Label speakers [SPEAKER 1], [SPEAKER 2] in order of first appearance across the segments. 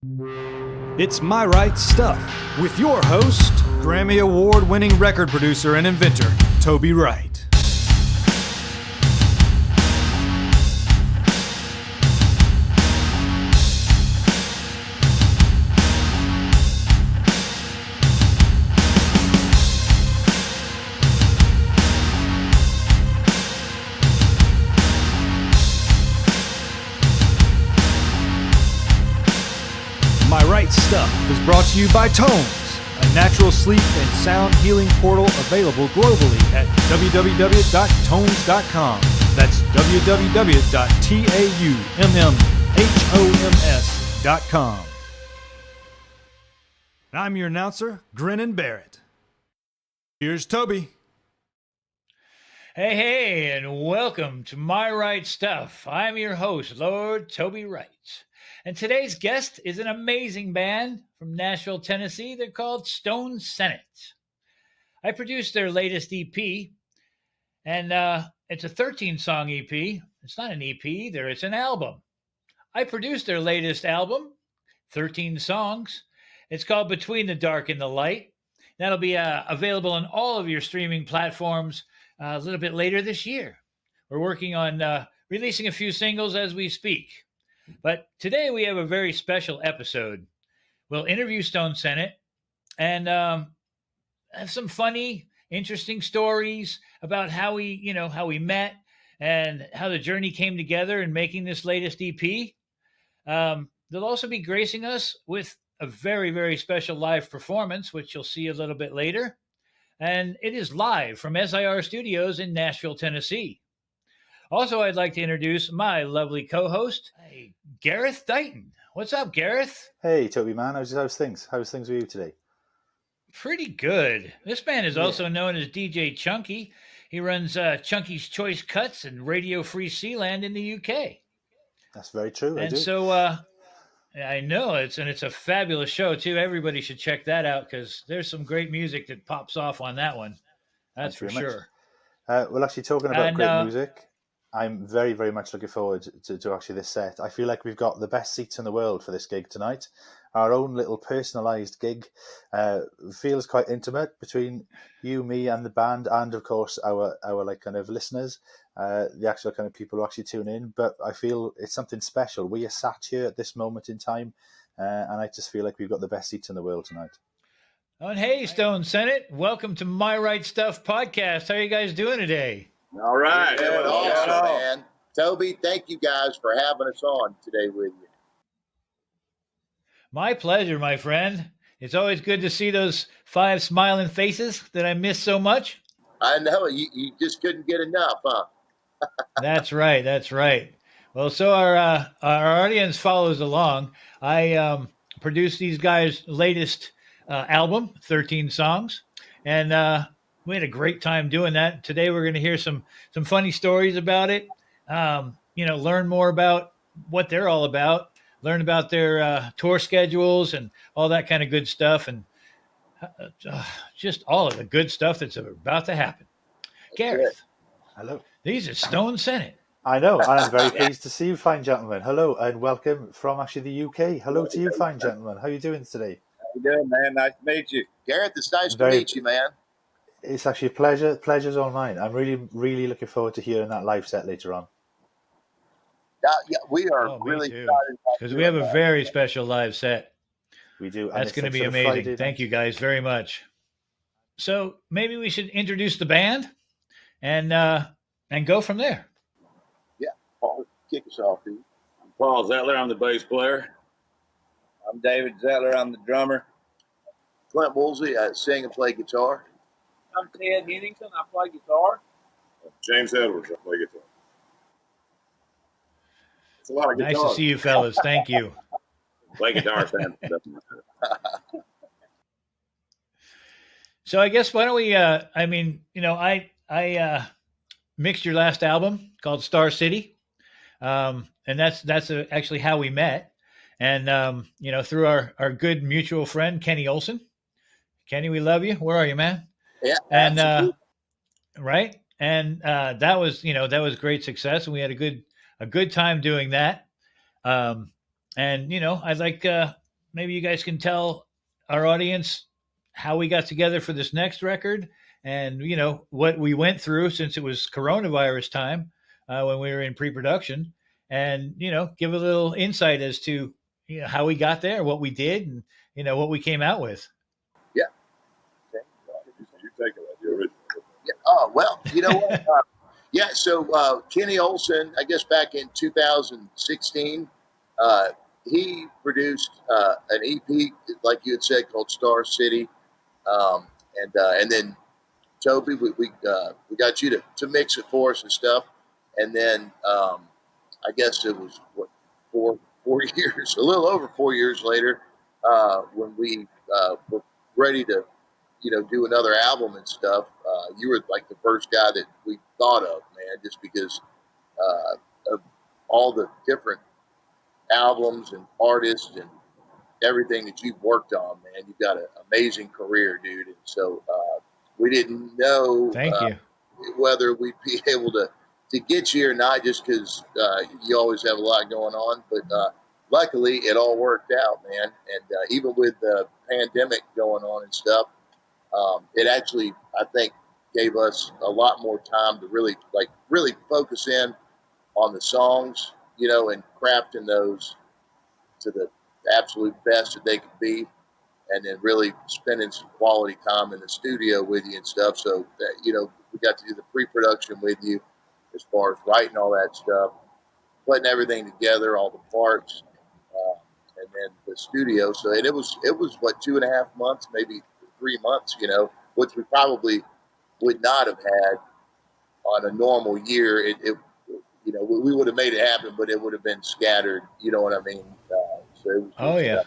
[SPEAKER 1] It's My Right Stuff with your host, Grammy Award-winning record producer and inventor, Toby Wright. My Right Stuff is brought to you by Tones, a natural sleep and sound healing portal available globally at www.tones.com. That's www.taumhoms.com. And I'm your announcer, Grinnin' Barrett. Here's Toby.
[SPEAKER 2] Hey, and welcome to My Right Stuff. I'm your host, Lord Toby Wright. And today's guest is an amazing band from Nashville, Tennessee. They're called Stone Senate. I produced their latest EP, and it's a 13-song EP. It's not an EP either, it's an album. I produced their latest album, 13 songs. It's called Between the Dark and the Light. That'll be available on all of your streaming platforms a little bit later this year. We're working on releasing a few singles as we speak. But today we have a very special episode. We'll interview Stone Senate and have some funny, interesting stories about how we met and how the journey came together in making this latest EP. They'll also be gracing us with a very, very special live performance, which you'll see a little bit later. And it is live from SIR Studios in Nashville, Tennessee. Also, I'd like to introduce my lovely co-host, Gareth Dyton. What's up, Gareth?
[SPEAKER 3] Hey, Toby, man. How's things? How's things with you today?
[SPEAKER 2] Pretty good. This man is also known as DJ Chunky. He runs Chunky's Choice Cuts and Radio Free Sealand in the UK.
[SPEAKER 3] That's very true.
[SPEAKER 2] And so I know it's a fabulous show too. Everybody should check that out because there's some great music that pops off on that one. That's for sure.
[SPEAKER 3] Well, actually, talking about great music, I'm very, very much looking forward to actually this set. I feel like we've got the best seats in the world for this gig tonight. Our own little personalised gig feels quite intimate between you, me, and the band, and of course our like kind of listeners, the actual kind of people who actually tune in. But I feel it's something special. We are sat here at this moment in time, and I just feel like we've got the best seats in the world tonight.
[SPEAKER 2] And hey, Stone Senate, welcome to My Right Stuff podcast. How are you guys doing today?
[SPEAKER 4] All right.
[SPEAKER 5] Doing awesome, man. Toby, thank you guys for having us on today with you.
[SPEAKER 2] My pleasure, my friend. It's always good to see those 5 smiling faces that I miss so much.
[SPEAKER 5] I know. You just couldn't get enough, huh?
[SPEAKER 2] That's right. That's right. Well, so our audience follows along. I produced these guys' latest album, 13 songs, and we had a great time doing that. Today we're going to hear some funny stories about it. Learn more about what they're all about. Learn about their tour schedules and all that kind of good stuff, and just all of the good stuff that's about to happen. Gareth,
[SPEAKER 3] hello.
[SPEAKER 2] These are Stone Senate.
[SPEAKER 3] I know, and I'm very pleased to see you, fine gentlemen. Hello, and welcome from actually the UK. Hello to you, fine gentlemen. How are you doing today?
[SPEAKER 4] How you doing, man? Nice to meet you.
[SPEAKER 5] Gareth, it's nice to meet you, man.
[SPEAKER 3] It's actually a pleasure. Pleasure's all mine. I'm really, really looking forward to hearing that live set later on.
[SPEAKER 5] Yeah, we are really excited
[SPEAKER 2] because we have a very special live set.
[SPEAKER 3] We do.
[SPEAKER 2] That's going to be amazing. Thank you guys very much. So maybe we should introduce the band and go from there.
[SPEAKER 5] Yeah, Paul, kick us off, dude.
[SPEAKER 4] I'm Paul Zettler. I'm the bass player.
[SPEAKER 6] I'm David Zettler. I'm the drummer.
[SPEAKER 5] Clint Woolsey, I sing and play guitar.
[SPEAKER 7] I'm Ted Hennington. I play guitar.
[SPEAKER 4] James Edwards. I play guitar. It's a lot of guitars.
[SPEAKER 2] Nice to see you, fellas. Thank you.
[SPEAKER 4] Play guitar, Sam.
[SPEAKER 2] So I guess why don't we? I mixed your last album called Star City, and that's actually how we met. And through our good mutual friend Kenny Olson. Kenny, we love you. Where are you, man?
[SPEAKER 5] Yeah,
[SPEAKER 2] and right, and that was great success, and we had a good time doing that. And I'd like maybe you guys can tell our audience how we got together for this next record, and what we went through since it was coronavirus time, when we were in pre-production, and give a little insight as to how we got there, what we did, and what we came out with.
[SPEAKER 5] Yeah.
[SPEAKER 4] You take it like the original.
[SPEAKER 5] Yeah. Oh, well, you know what? Yeah. So Kenny Olson, I guess back in 2016, he produced an EP, like you had said, called Star City. And then Toby, we got you to mix it for us and stuff. And then I guess it was four years, a little over 4 years later, when we were ready to do another album and stuff. You were like the first guy that we thought of, man, just because of all the different albums and artists and everything that you've worked on, man. You've got an amazing career, dude. And so we didn't know
[SPEAKER 2] Thank you.
[SPEAKER 5] whether we'd be able to get you or not, just because you always have a lot going on. But luckily, it all worked out, man. And even with the pandemic going on and stuff, it actually, I think, gave us a lot more time to really focus in on the songs, and crafting those to the absolute best that they could be, and then really spending some quality time in the studio with you and stuff. So that, we got to do the pre-production with you as far as writing all that stuff, putting everything together, all the parts, and then the studio. So and it was what, 2.5 months, maybe 3 months, which we probably would not have had on a normal year. We would have made it happen, but it would have been scattered. You know what I mean? So it was,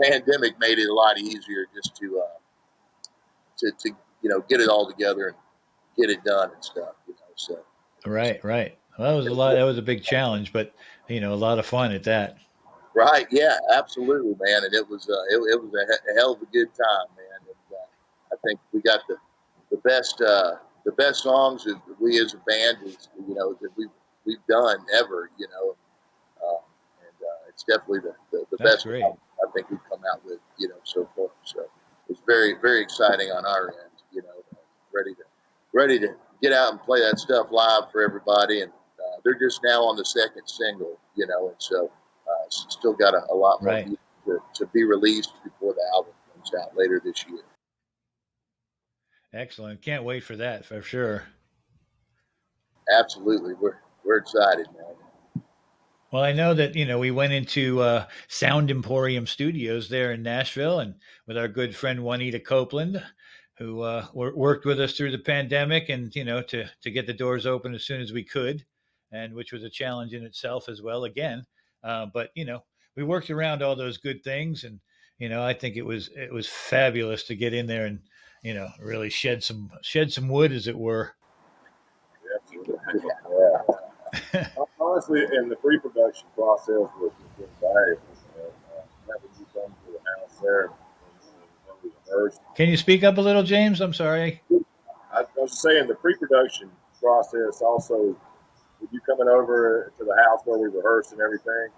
[SPEAKER 5] pandemic made it a lot easier just to get it all together and get it done and stuff. So
[SPEAKER 2] Right. Well, that was a lot. That was a big challenge, but a lot of fun at that.
[SPEAKER 5] Right. Yeah. Absolutely, man. And it was a hell of a good time, man. And I think we got the best songs that we as a band that we've done ever. It's definitely the best
[SPEAKER 2] great.
[SPEAKER 5] I think we've come out with, so far. So it's very, very exciting on our end, ready to get out and play that stuff live for everybody. And they're just now on the second single, and so still got a lot more to be released before the album comes out later this year.
[SPEAKER 2] Excellent. Can't wait for that, for sure.
[SPEAKER 5] Absolutely. We're excited, man.
[SPEAKER 2] Well, I know that, we went into Sound Emporium Studios there in Nashville, and with our good friend Juanita Copeland, who worked with us through the pandemic, and, to get the doors open as soon as we could, and which was a challenge in itself as well, again. But, we worked around all those good things, and, I think it was fabulous to get in there and, really shed some wood, as it were.
[SPEAKER 4] Yeah. Honestly, in the pre-production process was invaluable. Having you come to the house there and rehearse.
[SPEAKER 2] Can you speak up a little, James? I'm sorry.
[SPEAKER 4] I was saying the pre-production process also, with you coming over to the house where we rehearsed and everything,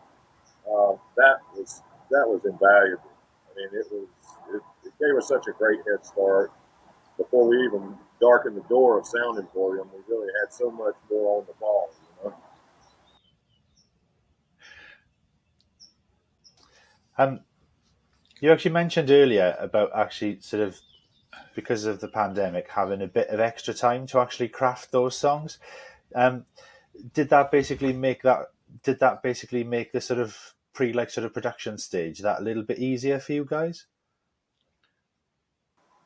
[SPEAKER 4] that was invaluable. I mean, it gave us such a great head start. Before we even darkened the door of Sound Emporium, we really had so much more on the ball,
[SPEAKER 3] You actually mentioned earlier about actually sort of, because of the pandemic, having a bit of extra time to actually craft those songs. Did that basically make the sort of production stage that a little bit easier for you guys?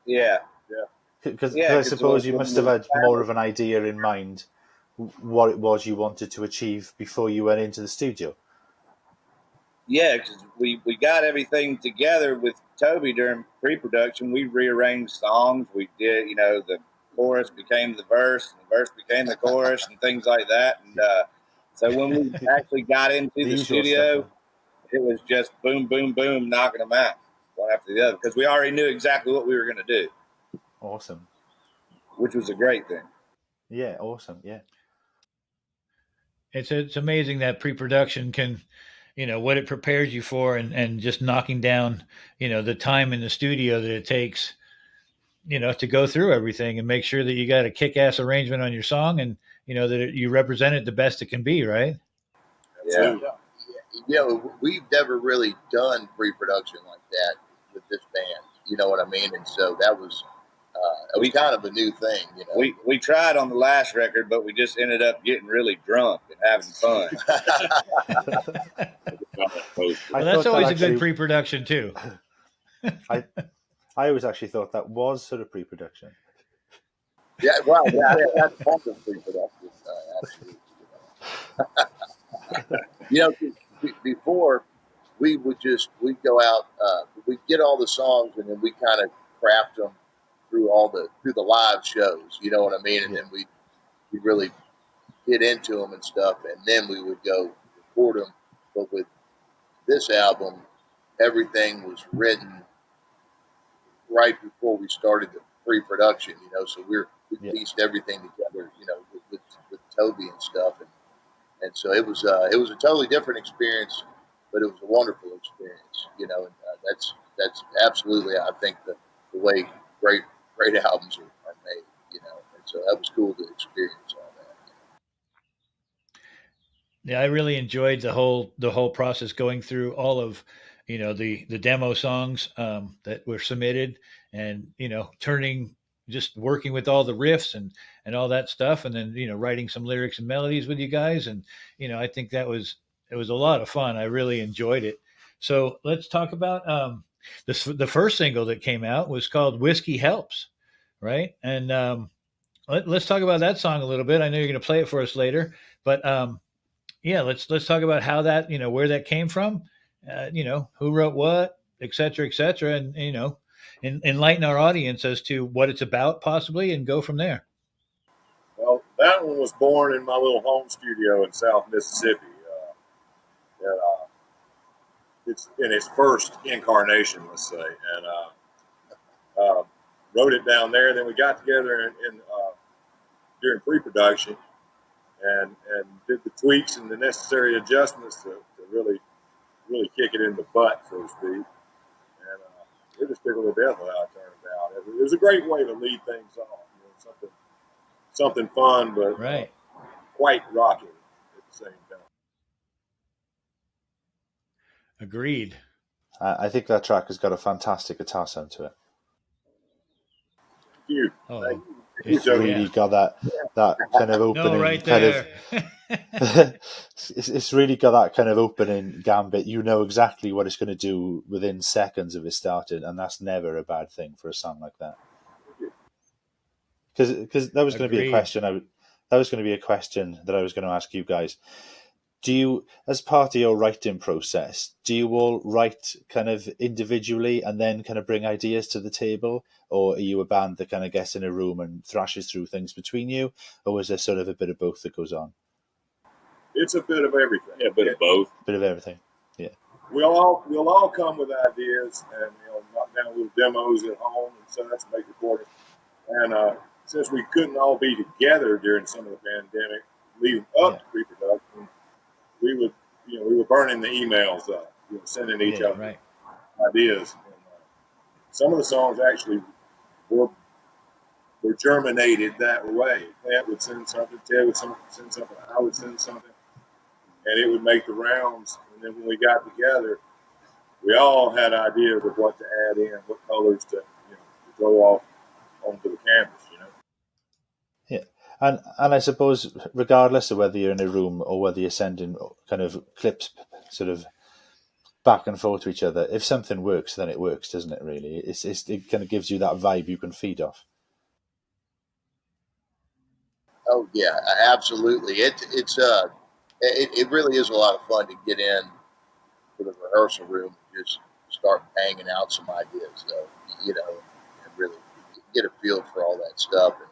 [SPEAKER 6] Yeah.
[SPEAKER 3] Because I suppose you must have had more of an idea in mind what it was you wanted to achieve before you went into the studio.
[SPEAKER 6] Yeah, because we got everything together with Toby during pre-production. We rearranged songs. We did, the chorus became the verse, and the verse became the chorus, and things like that. And so when we actually got into the studio,
[SPEAKER 3] stuff,
[SPEAKER 6] it was just boom, boom, boom, knocking them out one after the other, because we already knew exactly what we were going to do.
[SPEAKER 3] Awesome.
[SPEAKER 6] Which was a great thing.
[SPEAKER 3] Yeah, awesome. Yeah.
[SPEAKER 2] It's amazing that pre-production can, what it prepares you for, and just knocking down, the time in the studio that it takes, to go through everything and make sure that you got a kick-ass arrangement on your song, and, that you represent it the best it can be, right?
[SPEAKER 6] Yeah.
[SPEAKER 5] We've never really done pre-production like that with this band. You know what I mean? And so that was kind of a new thing.
[SPEAKER 6] We tried on the last record, but we just ended up getting really drunk and having fun.
[SPEAKER 2] Well, that's always a good pre-production too.
[SPEAKER 3] I always actually thought that was sort of pre-production.
[SPEAKER 5] Yeah, well, that's part of pre-production. Absolutely. Before we'd go out, we'd get all the songs, and then we kind of craft them through the live shows. You know what I mean? And then we really get into them and stuff, and then we would go record them. But with this album, everything was written right before we started the pre-production. So we pieced everything together. With Toby and stuff, and so it was a totally different experience, but it was a wonderful experience. And that's absolutely, I think, the way great albums are made. And so that was cool to experience all that.
[SPEAKER 2] Yeah, I really enjoyed the whole process, going through all of, the demo songs that were submitted, and just working with all the riffs and all that stuff, and then writing some lyrics and melodies with you guys, and I think it was a lot of fun. I really enjoyed it. So let's talk about the first single that came out was called "Whiskey Helps," right? And let's talk about that song a little bit. I know you're going to play it for us later, but let's talk about how that, where that came from, who wrote what, et cetera, and enlighten our audience as to what it's about, possibly, and go from there.
[SPEAKER 4] Well, that one was born in my little home studio in South Mississippi. It's in its first incarnation, let's say, and wrote it down there. Then we got together during pre-production and did the tweaks and the necessary adjustments to really kick it in the butt, so to speak. And it was tickled to death with how it turned out. It was a great way to lead things off. Something fun, but
[SPEAKER 2] right.
[SPEAKER 4] Quite rocking at the same time.
[SPEAKER 2] Agreed.
[SPEAKER 3] I think that track has got a fantastic guitar sound to it.
[SPEAKER 4] Thank you.
[SPEAKER 2] Oh,
[SPEAKER 3] It's really got that kind of opening.
[SPEAKER 2] No, right there.
[SPEAKER 3] It's really got that kind of opening gambit. You know exactly what it's going to do within seconds of it starting, and that's never a bad thing for a song like that. Because that was going to be a question. That was going to be a question that I was going to ask you guys. Do you, as part of your writing process, do you all write kind of individually and then kind of bring ideas to the table? Or are you a band that kind of gets in a room and thrashes through things between you? Or is there sort of a bit of both that goes on?
[SPEAKER 4] It's a bit of everything.
[SPEAKER 6] Yeah, a bit of both.
[SPEAKER 3] A bit of everything, yeah.
[SPEAKER 4] We'll all come with ideas and knock down little demos at home and such, make recordings. And since we couldn't all be together during some of the pandemic, leading up to pre-production, we were burning the emails up, sending each other ideas. And, some of the songs actually were germinated that way. Clint would send something, Ted would send something, I would send something, and it would make the rounds. And then when we got together, we all had ideas of what to add in, what colors to throw off onto the canvas.
[SPEAKER 3] Yeah. And I suppose, regardless of whether you're in a room or whether you're sending kind of clips sort of back and forth to each other, if something works, then it works, doesn't it, really? It kind of gives you that vibe you can feed off.
[SPEAKER 5] Oh, yeah, absolutely. It really is a lot of fun to get in to the rehearsal room and just start banging out some ideas, and really get a feel for all that stuff and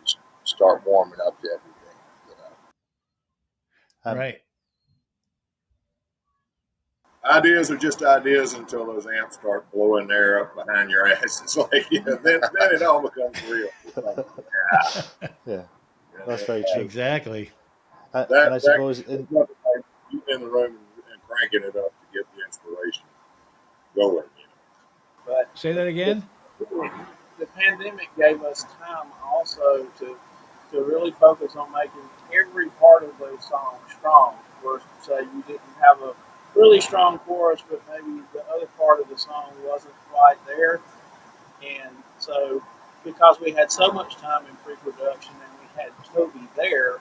[SPEAKER 5] just start warming up to everything.
[SPEAKER 2] Right.
[SPEAKER 4] Ideas are just ideas until those amps start blowing air up behind your ass. It's like, then it all becomes real. Like,
[SPEAKER 3] yeah, that's very true.
[SPEAKER 2] Exactly.
[SPEAKER 3] And I suppose
[SPEAKER 4] you in the room and cranking it up to get the inspiration going.
[SPEAKER 7] But
[SPEAKER 2] Say that again.
[SPEAKER 7] the pandemic gave us time also to really focus on making every part of those songs strong. Where, say, you didn't have a really strong chorus, but maybe the other part of the song wasn't quite there. And so, because we had so much time in pre-production and we had Toby there,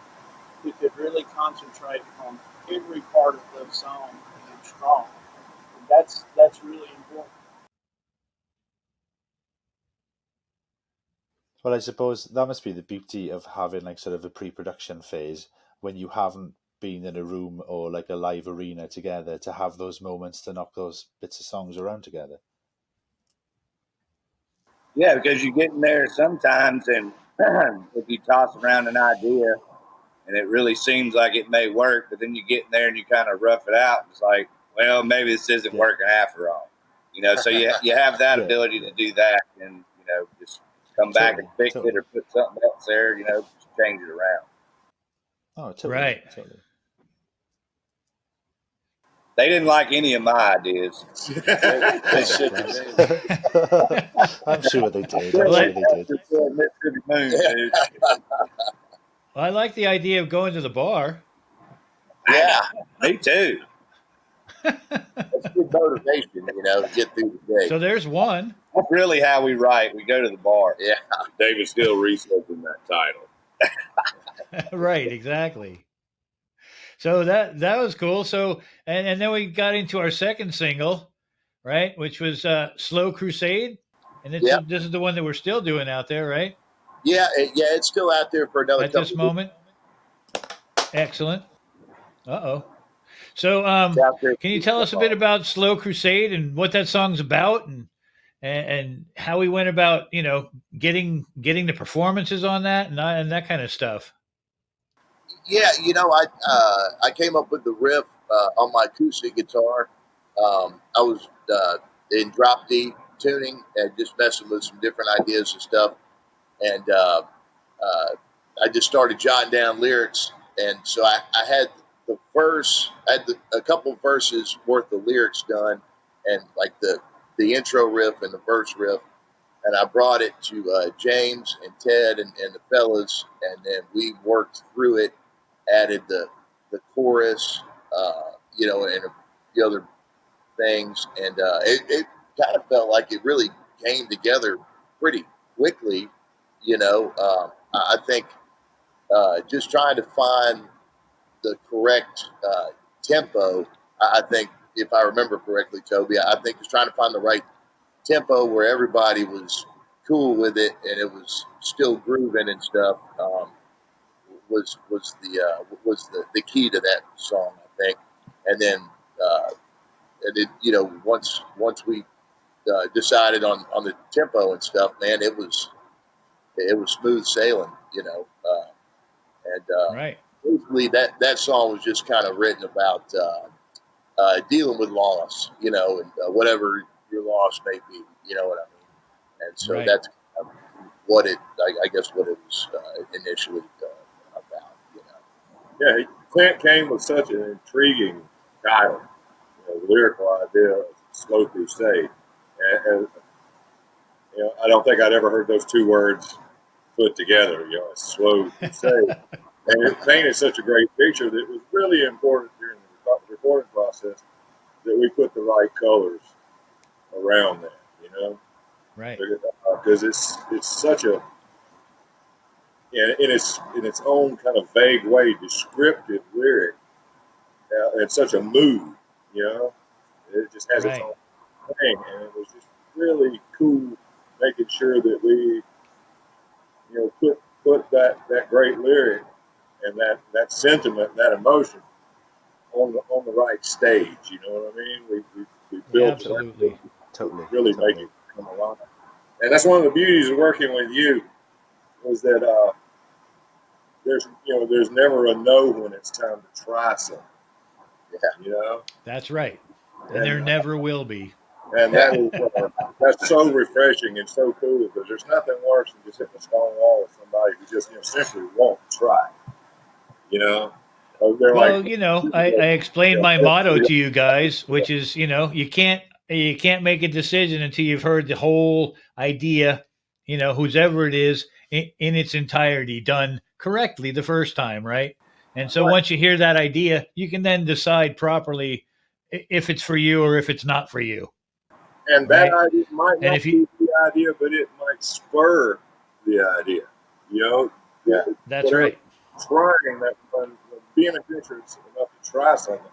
[SPEAKER 7] we could really concentrate on every part of the song being strong. And that's really important.
[SPEAKER 3] Well, I suppose that must be the beauty of having like sort of a pre-production phase when you haven't been in a room or like a live arena together, to have those moments to knock those bits of songs around together.
[SPEAKER 6] Yeah, because you get in there sometimes, and if you toss around an idea and it really seems like it may work, but then you get in there and you kind of rough it out. It's like, well, maybe this isn't working after all. So you have that
[SPEAKER 3] Yeah.
[SPEAKER 6] ability to do that, and just come back and fix it or put something else there. Just change it around.
[SPEAKER 3] Oh, totally.
[SPEAKER 2] Right.
[SPEAKER 3] Totally.
[SPEAKER 6] They didn't like any of my ideas.
[SPEAKER 4] They should.
[SPEAKER 3] I'm sure they did.
[SPEAKER 6] Mississippi Moon, dude.
[SPEAKER 2] Well, I like the idea of going to the bar.
[SPEAKER 6] Yeah, me too.
[SPEAKER 5] That's good motivation, to get through the day.
[SPEAKER 2] So there's one.
[SPEAKER 6] That's really how we write. We go to the bar.
[SPEAKER 5] Yeah.
[SPEAKER 4] David's still researching that title.
[SPEAKER 2] Right, exactly. So that was cool. So and then we got into our second single, right, which was Slow Crusade, and this is the one that we're still doing out there, right?
[SPEAKER 5] Yeah, it's still out there for another
[SPEAKER 2] at
[SPEAKER 5] couple
[SPEAKER 2] this moment. Excellent. Uh-oh. So can you tell us a bit about Slow Crusade and what that song's about, and how we went about, getting the performances on that and that kind of stuff?
[SPEAKER 5] Yeah, I came up with the riff on my acoustic guitar. I was in drop D tuning and just messing with some different ideas and stuff, and I just started jotting down lyrics, and so I had the verse, a couple verses worth of lyrics done, and like the intro riff and the verse riff, and I brought it to James and Ted and the fellas, and then we worked through it, added the chorus, and a few other things, and it kind of felt like it really came together pretty quickly. I think just trying to find the correct tempo. I think, if I remember correctly, Toby, I think just trying to find the right tempo where everybody was cool with it and it was still grooving and stuff. Was the key to that song, I think. And then once we decided on the tempo and stuff, man, it was smooth sailing,
[SPEAKER 2] Right.
[SPEAKER 5] Basically that song was just kind of written about dealing with loss, and whatever your loss may be, you know what I mean? And so that's kind of what I guess what it was initially about,
[SPEAKER 4] Yeah, Clint came with such an intriguing title, the lyrical idea of Slow Crusade. And I don't think I'd ever heard those two words put together, a slow crusade. And it painted such a great picture that it was really important during the recording process that we put the right colors around that,
[SPEAKER 2] Right.
[SPEAKER 4] Because it's such a, in its own kind of vague way, descriptive lyric, and such a mood, it just has its own thing, and it was just really cool making sure that we, put that great lyric and that sentiment, that emotion on the right stage. You know what I mean? We built
[SPEAKER 2] absolutely,
[SPEAKER 3] totally,
[SPEAKER 4] really make it come alive. And that's one of the beauties of working with you, is that there's never a no when it's time to try something. Yeah,
[SPEAKER 2] That's right, and there never will be.
[SPEAKER 4] And that's so refreshing and so cool, because there's nothing worse than just hitting a stone wall with somebody who just simply won't try.
[SPEAKER 2] Well, I explained my motto to you guys, which is, you can't make a decision until you've heard the whole idea, whose ever it is, in its entirety, done correctly the first time, right? And so once you hear that idea, you can then decide properly if it's for you or if it's not for you.
[SPEAKER 4] And
[SPEAKER 2] right?
[SPEAKER 4] that idea might not be the idea, but it might spur the idea.
[SPEAKER 2] That's right.
[SPEAKER 4] Trying that, being adventurous enough to try something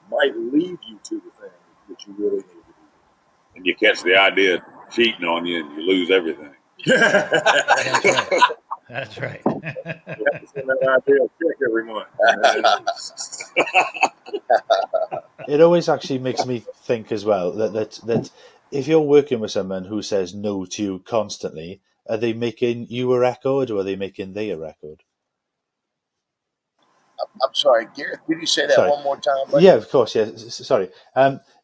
[SPEAKER 4] might lead you to the thing that you really need to do.
[SPEAKER 8] And you catch the idea cheating on you, and you lose everything.
[SPEAKER 2] That's right. That's right.
[SPEAKER 4] You have to send that idea a check every month.
[SPEAKER 3] It always actually makes me think as well that if you're working with someone who says no to you constantly, are they making you a record or are they making they a record?
[SPEAKER 5] I'm sorry, Gareth, could you say that one more time? Buddy?
[SPEAKER 3] Yeah, of course. Yeah, sorry.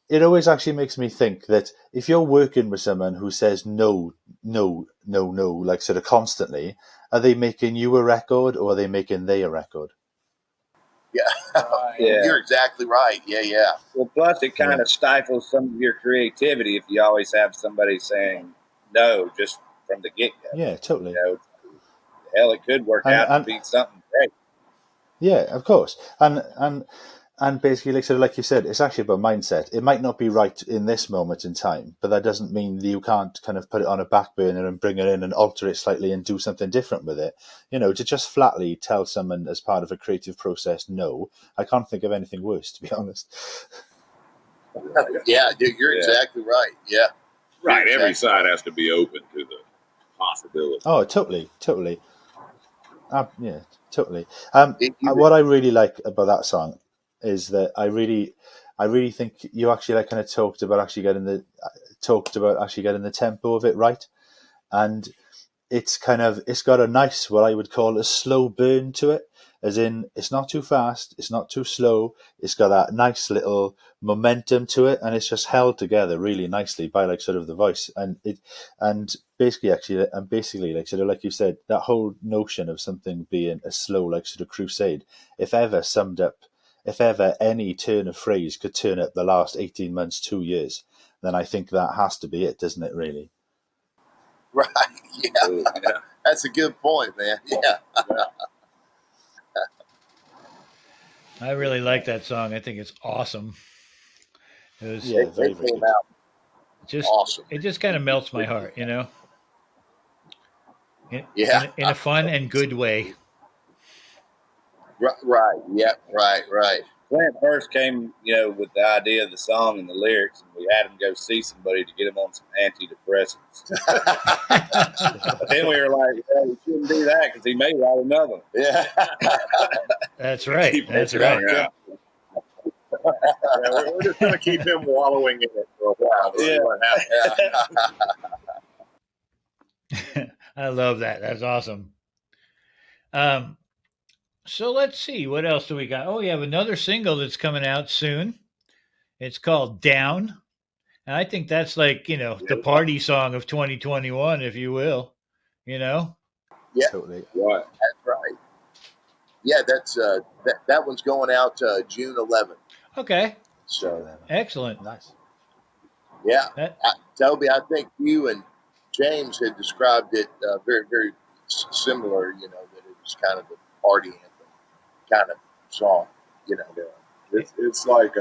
[SPEAKER 3] It always actually makes me think that if you're working with someone who says no, like sort of constantly, are they making you a record or are they making they a record?
[SPEAKER 5] Yeah, You're exactly right. Yeah.
[SPEAKER 6] Well, plus it kind of stifles some of your creativity if you always have somebody saying no just from the get-go.
[SPEAKER 3] Yeah, totally.
[SPEAKER 6] Hell, it could work out to be something great.
[SPEAKER 3] Yeah, of course. And basically, like you said, it's actually about mindset. It might not be right in this moment in time, but that doesn't mean that you can't kind of put it on a back burner and bring it in and alter it slightly and do something different with it. To just flatly tell someone as part of a creative process, no, I can't think of anything worse, to be honest.
[SPEAKER 5] Yeah, dude, you're exactly right. Yeah.
[SPEAKER 8] Right. Every side has to be open to the possibility.
[SPEAKER 3] Oh, totally. Yeah, totally. What I really like about that song is that I really think you actually kind of talked about actually getting the tempo of it right, and it's got a nice, what I would call a slow burn to it, as in it's not too fast, it's not too slow, it's got that nice little momentum to it, and it's just held together really nicely by sort of the voice and basically sort of like you said, that whole notion of something being a slow sort of crusade, if ever any turn of phrase could turn up the last 18 months, 2 years, then I think that has to be it, doesn't it, really?
[SPEAKER 5] Right, yeah. That's a good point, man. Yeah.
[SPEAKER 2] I really like that song. I think it's awesome. It was
[SPEAKER 3] very, very good.
[SPEAKER 2] Awesome. It just kind of melts my heart, in a fun and good way.
[SPEAKER 5] Right. Yeah. Right.
[SPEAKER 6] Clint first came, with the idea of the song and the lyrics, and we had him go see somebody to get him on some antidepressants. But then we were like, well, we shouldn't do that because he may write another one.
[SPEAKER 5] Yeah.
[SPEAKER 2] That's right. That's right.
[SPEAKER 4] Yeah. We're just going to keep him wallowing in it for a while.
[SPEAKER 5] Yeah.
[SPEAKER 4] What happens.
[SPEAKER 2] I love that. That's awesome. So let's see. What else do we got? Oh, we have another single that's coming out soon. It's called Down. And I think that's the party song of 2021, if you will.
[SPEAKER 5] Yeah.
[SPEAKER 3] Totally.
[SPEAKER 5] Right. That's right. Yeah, that's that one's going out June 11th.
[SPEAKER 2] Okay.
[SPEAKER 5] So
[SPEAKER 2] excellent.
[SPEAKER 3] Nice.
[SPEAKER 5] Yeah. Toby, I think you and James had described it very, very similar, that it was kind of the party anthem kind of song,
[SPEAKER 4] Yeah. It's like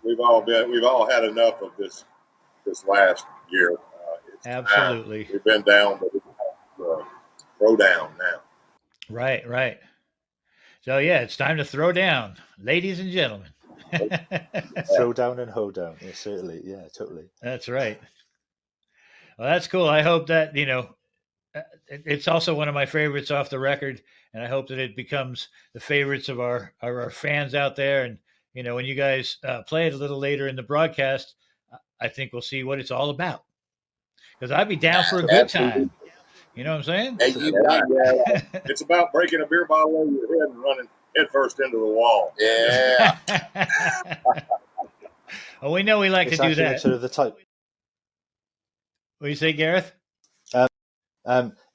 [SPEAKER 4] we've all had enough of this last year.
[SPEAKER 2] Absolutely.
[SPEAKER 4] We've been down, but it's throw down now.
[SPEAKER 2] Right. So it's time to throw down, ladies and gentlemen.
[SPEAKER 3] Throw down and hold down. Yeah, certainly. Yeah, totally.
[SPEAKER 2] That's right. Well, that's cool. I hope that, it's also one of my favorites off the record, and I hope that it becomes the favorites of our fans out there. And, when you guys play it a little later in the broadcast, I think we'll see what it's all about. Because I'd be down for a good time. You know what I'm saying?
[SPEAKER 4] It's about breaking a beer bottle over your head and running headfirst into the wall.
[SPEAKER 5] Yeah.
[SPEAKER 2] Well, we know we like to do that.
[SPEAKER 3] Sort of the type.
[SPEAKER 2] What do you say, Gareth?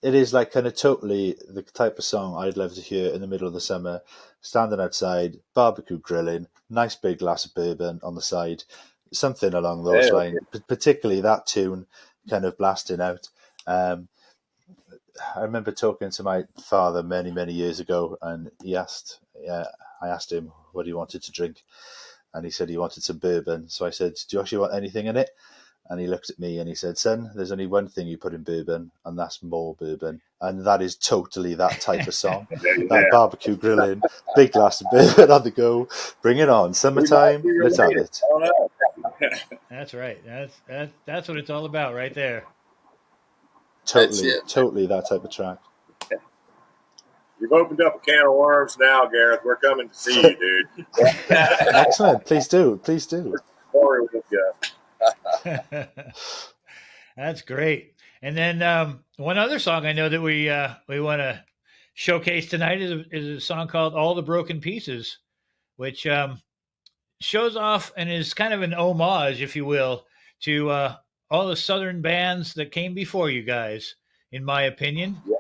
[SPEAKER 3] it is like kind of totally the type of song I'd love to hear in the middle of the summer, standing outside, barbecue grilling, nice big glass of bourbon on the side, something along those lines. Particularly that tune kind of blasting out. I remember talking to my father many, many years ago, and I asked him what he wanted to drink, and he said he wanted some bourbon. So I said, "Do you actually want anything in it?" And he looked at me and he said, "Son, there's only one thing you put in bourbon, and that's more bourbon." And that is totally that type of song. That barbecue grilling, big glass of bourbon on the go, bring it on. Summertime, let's have it.
[SPEAKER 2] That's right. That's what it's all about right there.
[SPEAKER 3] Totally that type of track.
[SPEAKER 4] You've opened up a can of worms now, Gareth. We're coming to see you, dude.
[SPEAKER 3] Excellent. Please do.
[SPEAKER 4] Sorry, we'll go.
[SPEAKER 2] That's great. And then one other song I know that we want to showcase tonight is a song called "All the Broken Pieces," which shows off and is kind of an homage, if you will, to all the Southern bands that came before you guys, in my opinion. Yeah.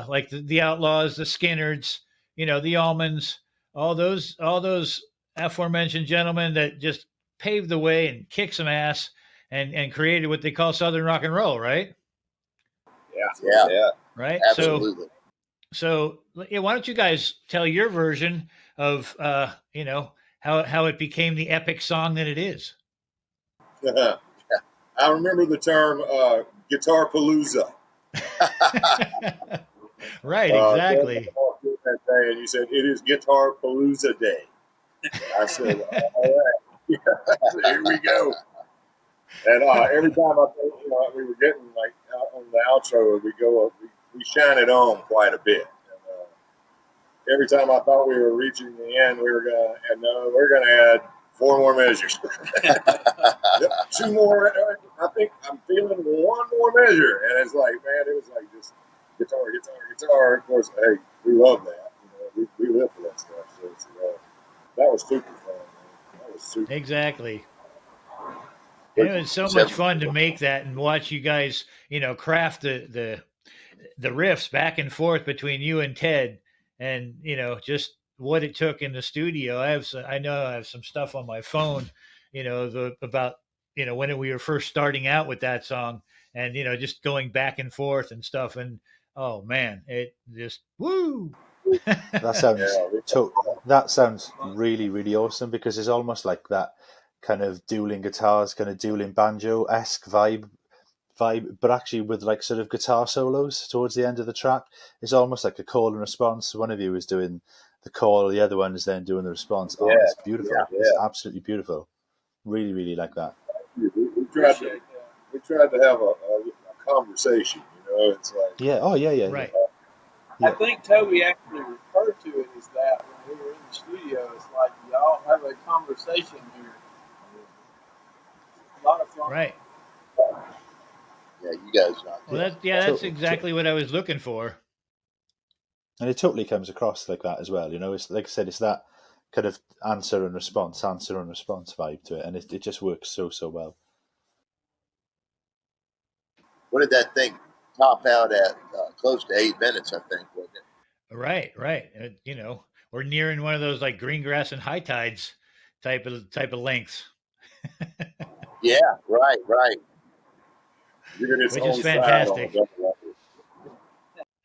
[SPEAKER 2] Like the Outlaws, the Skinnerds, the Allmans, all those aforementioned gentlemen that just paved the way and kicked some ass and created what they call Southern rock and roll, right?
[SPEAKER 5] Yeah.
[SPEAKER 2] Right?
[SPEAKER 5] Absolutely.
[SPEAKER 2] So why don't you guys tell your version of, how it became the epic song that it is?
[SPEAKER 4] I remember the term guitar palooza.
[SPEAKER 2] Right, exactly.
[SPEAKER 4] That day, and you said it is Guitar Palooza Day. I said, all right, here we go. And every time I think, we were getting like out on the outro, we shine it on quite a bit. And, every time I thought we were reaching the end, we're gonna add 4 more measures. Yep, 2 more. I think I'm feeling 1 more measure, and it's like, man, it was like just guitar. Of course, hey, we love that. We live for that stuff. So that was super fun, man. That was super.
[SPEAKER 2] Exactly. It was so much fun to make that and watch you guys, craft the riffs back and forth between you and Ted, and just what it took in the studio. I know I have some stuff on my phone, about when we were first starting out with that song, and just going back and forth and stuff, and oh man, it just woo.
[SPEAKER 3] That sounds really, really awesome, because it's almost like that kind of dueling guitars, kind of dueling banjo-esque vibe, but actually with like sort of guitar solos towards the end of the track. It's almost like a call and response. One of you is doing the call, the other one is then doing the response. Oh, it's beautiful. Yeah. It's absolutely beautiful. Really, really like that.
[SPEAKER 4] We tried to have a conversation, it's like...
[SPEAKER 3] Yeah,
[SPEAKER 2] right.
[SPEAKER 7] I think Toby actually referred to it as that when we were in the studio. It's like y'all have a conversation here. A lot of fun.
[SPEAKER 2] Right.
[SPEAKER 5] Yeah, you guys not.
[SPEAKER 2] Well, that's exactly what I was looking for.
[SPEAKER 3] And it totally comes across like that as well. It's like I said, it's that kind of answer and response vibe to it, and it just works so well.
[SPEAKER 5] What did that thing top out at? Close to 8 minutes, I think, wasn't it?
[SPEAKER 2] Right. We're nearing one of those like Greengrass and High Tides type of lengths.
[SPEAKER 5] Yeah, right.
[SPEAKER 2] Which is fantastic.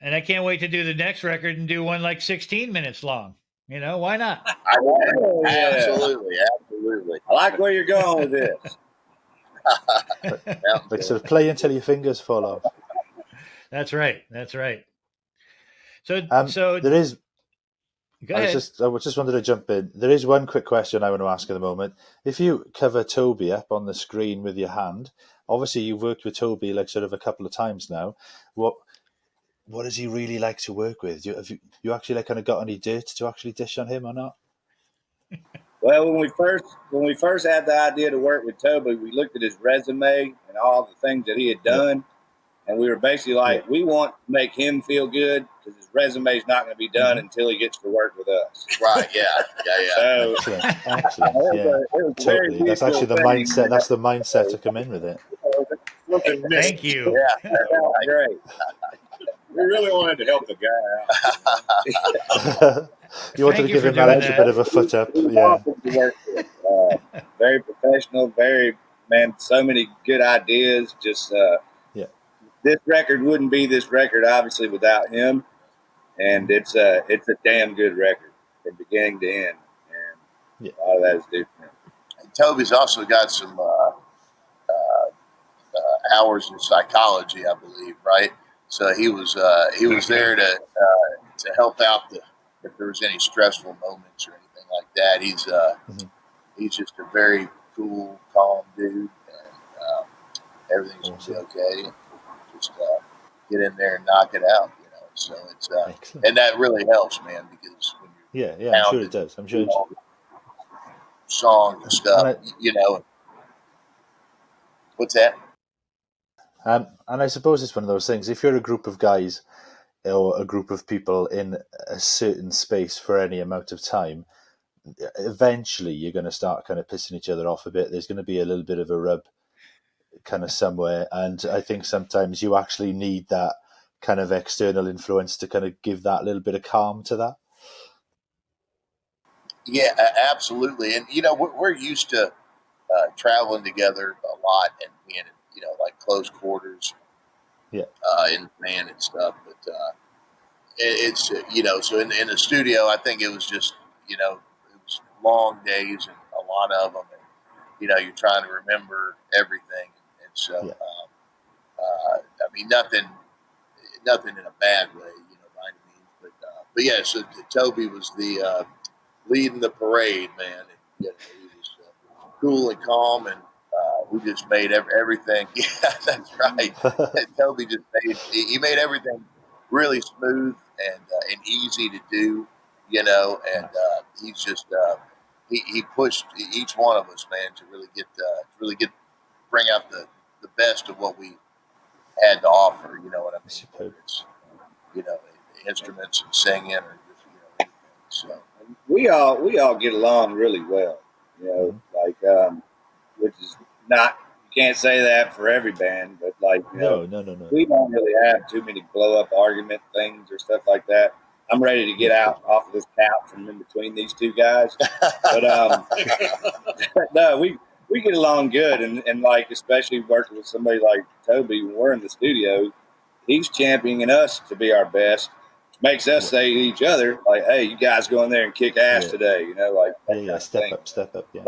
[SPEAKER 2] And I can't wait to do the next record and do one like 16 minutes long. Why not?
[SPEAKER 5] Absolutely.
[SPEAKER 6] I like where you're going with this.
[SPEAKER 3] Like sort of play until your fingers fall off.
[SPEAKER 2] That's right. So
[SPEAKER 3] there is.
[SPEAKER 2] Go ahead.
[SPEAKER 3] I just wanted to jump in. There is one quick question I want to ask at the moment. If you cover Toby up on the screen with your hand, obviously you've worked with Toby like sort of a couple of times now. What does he really like to work with? Have you actually like kind of got any dirt to actually dish on him or not?
[SPEAKER 6] Well, when we first had the idea to work with Toby, we looked at his resume and all the things that he had done, and we were basically like, we want to make him feel good, because his resume is not going to be done until he gets to work with us.
[SPEAKER 5] Right? Yeah.
[SPEAKER 6] So,
[SPEAKER 3] excellent. Yeah, totally. That's actually the mindset. That's the mindset to come in with it.
[SPEAKER 2] Thank you.
[SPEAKER 6] Yeah, great.
[SPEAKER 4] We really wanted to help the guy out.
[SPEAKER 3] You wanted to give him that extra bit of a foot up. Yeah.
[SPEAKER 6] Very professional, so many good ideas. Just
[SPEAKER 3] Yeah.
[SPEAKER 6] This record wouldn't be this record, obviously, without him. And it's a damn good record from beginning to end. And a lot of that is due to him.
[SPEAKER 5] And Toby's also got some hours in psychology, I believe, right? So he was there to help out if there was any stressful moments or anything like that. He's just a very cool, calm dude, and everything's gonna be okay. And just get in there and knock it out, you know. So it's and that really helps, man, because when you're
[SPEAKER 3] I'm sure it does. I'm sure
[SPEAKER 5] song and stuff, you know. What's that?
[SPEAKER 3] And I suppose it's one of those things. If you're a group of guys or a group of people in a certain space for any amount of time, eventually you're going to start kind of pissing each other off a bit. There's going to be a little bit of a rub kind of somewhere. And I think sometimes you actually need that kind of external influence to kind of give that little bit of calm to that.
[SPEAKER 5] Yeah, absolutely. And, you know, we're used to traveling together a lot and being in, you know, like close quarters in the van and stuff. But it's, you know, so in the studio, I think it was just, you know, it was long days and a lot of them. And, you know, you're trying to remember everything. And so, I mean, nothing in a bad way, you know, by any means. But yeah, so Toby was the leading the parade, man. And, you know, he was cool and calm, and we just made everything. Yeah, that's right. Toby just made everything really smooth and easy to do, you know. And he's just he pushed each one of us, man, to really bring out the best of what we had to offer. You know what I mean? Whether it's, you know, instruments and singing, or just, you know, anything. So
[SPEAKER 6] we all get along really well, you know, like which is not, you can't say that for every band, but like, you know,
[SPEAKER 3] no.
[SPEAKER 6] We don't really have too many blow up argument things or stuff like that. I'm ready to get out off of this couch from in between these two guys, but no, we get along good, and like, especially working with somebody like Toby when we're in the studio, he's championing us to be our best. Makes us say to each other, like, "Hey, you guys go in there and kick ass today," you know, like
[SPEAKER 3] step up. Yeah,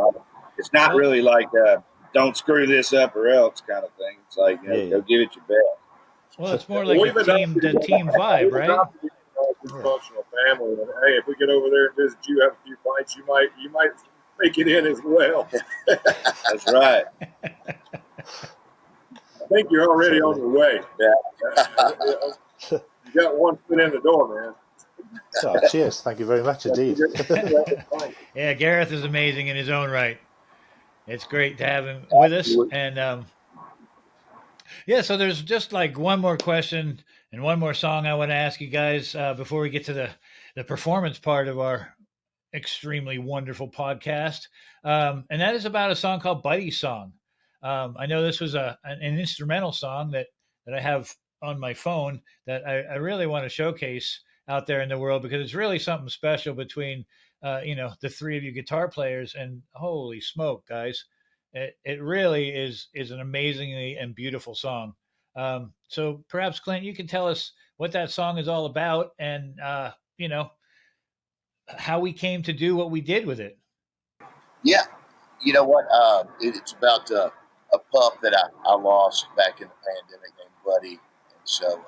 [SPEAKER 6] it's not really like don't screw this up or else kind of thing. It's like, you know, go give it your best.
[SPEAKER 2] Well, it's more like a team vibe, right?
[SPEAKER 4] Dysfunctional family, and hey, if we get over there and visit you, have a few pints, you might make it in as well.
[SPEAKER 6] That's right.
[SPEAKER 4] I think you're already on your way.
[SPEAKER 6] Yeah.
[SPEAKER 4] You got one foot in the door, man.
[SPEAKER 3] Oh, cheers. Thank you very much indeed.
[SPEAKER 2] Yeah, Gareth is amazing in his own right. It's great to have him with us. And so there's just like one more question and one more song I want to ask you guys before we get to the performance part of our extremely wonderful podcast. And that is about a song called Buddy's Song. I know this was an instrumental song that I have on my phone that I really want to showcase out there in the world, because it's really something special between, the three of you guitar players, and holy smoke, guys, it really is an amazingly and beautiful song. So perhaps Clint, you can tell us what that song is all about, and, how we came to do what we did with it.
[SPEAKER 5] Yeah. You know what? It's about a pup that I lost back in the pandemic named Buddy. And so